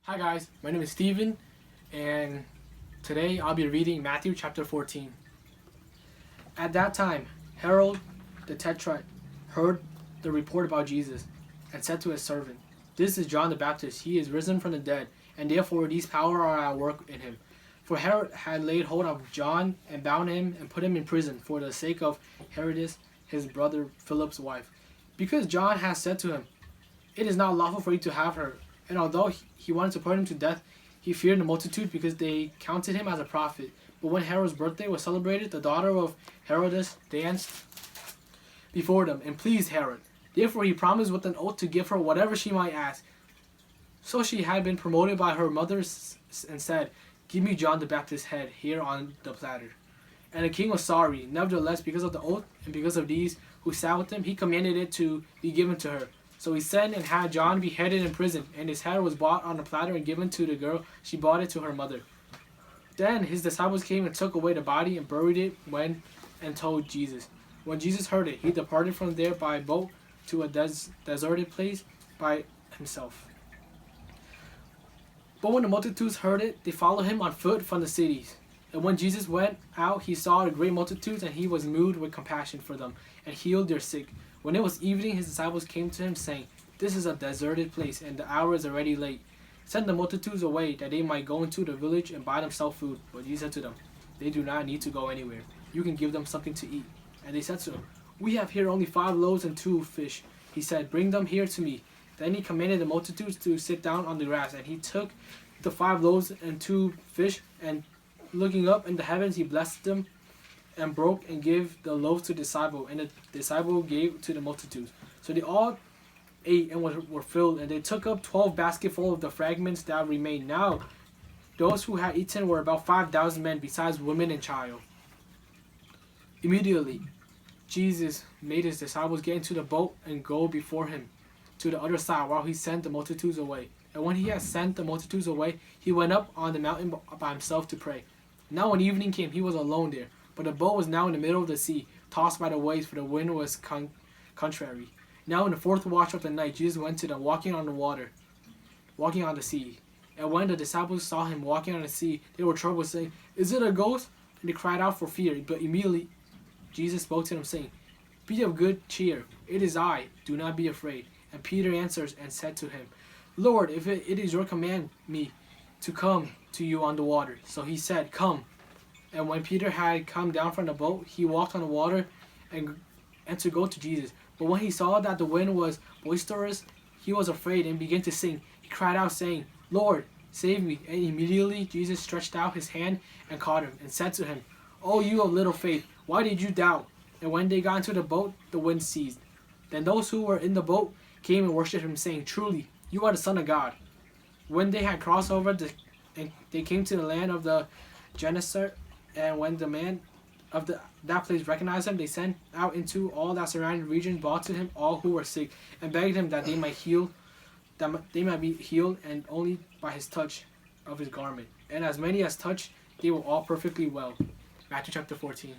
Hi guys, my name is Steven, and today I'll be reading Matthew chapter 14. At that time, Herod the tetrarch heard the report about Jesus and said to his servant, "This is John the Baptist. He is risen from the dead, and therefore these power are at work in him." For Herod had laid hold of John and bound him and put him in prison for the sake of Herodias, his brother Philip's wife, because John had said to him, "It is not lawful for you to have her." And although he wanted to put him to death, he feared the multitude because they counted him as a prophet. But when Herod's birthday was celebrated, the daughter of Herodias danced before them and pleased Herod. Therefore he promised with an oath to give her whatever she might ask. So she had been promoted by her mother and said, "Give me John the Baptist's head here on the platter." And the king was sorry. Nevertheless, because of the oath and because of these who sat with him, he commanded it to be given to her. So he sent and had John beheaded in prison, and his head was brought on a platter and given to the girl. She brought it to her mother. Then his disciples came and took away the body and buried it and told Jesus. When Jesus heard it, he departed from there by boat to a deserted place by himself. But when the multitudes heard it, they followed him on foot from the cities. And when Jesus went out, he saw the great multitudes, and he was moved with compassion for them, and healed their sick. When it was evening, his disciples came to him, saying, "This is a deserted place, and the hour is already late. Send the multitudes away, that they might go into the village and buy themselves food." But Jesus said to them, "They do not need to go anywhere. You can give them something to eat." And they said to him, "We have here only 5 loaves and 2 fish." He said, "Bring them here to me." Then he commanded the multitudes to sit down on the grass, and he took the 5 loaves and 2 fish, and looking up in the heavens, he blessed them and broke and gave the loaves to the disciple, and the disciple gave to the multitudes. So they all ate and were filled, and they took up 12 basketfuls of the fragments that remained. Now those who had eaten were about 5,000 men, besides women and child. Immediately Jesus made his disciples get into the boat and go before him to the other side while he sent the multitudes away. And when he had sent the multitudes away, he went up on the mountain by himself to pray. Now when evening came, he was alone there. But the boat was now in the middle of the sea, tossed by the waves, for the wind was contrary. Now in the 4th watch of the night, Jesus went to them, walking on the sea. And when the disciples saw him walking on the sea, they were troubled, saying, "Is it a ghost?" And they cried out for fear. But immediately Jesus spoke to them, saying, "Be of good cheer. It is I. Do not be afraid." And Peter answered and said to him, "Lord, if it is your command me to come to you on the water." So he said, "Come." And when Peter had come down from the boat, he walked on the water and to go to Jesus. But when he saw that the wind was boisterous, he was afraid and began to sink. He cried out, saying, "Lord, save me." And immediately Jesus stretched out his hand and caught him, and said to him, "O you of little faith, why did you doubt?" And when they got into the boat, the wind ceased. Then those who were in the boat came and worshipped him, saying, "Truly, you are the Son of God." When they had crossed over, and they came to the land of the Gennesaret, and when the man of that place recognized him, they sent out into all that surrounding region, brought to him all who were sick, and begged him that they might be healed, and only by his touch of his garment. And as many as touched, they were all perfectly well. Matthew chapter 14.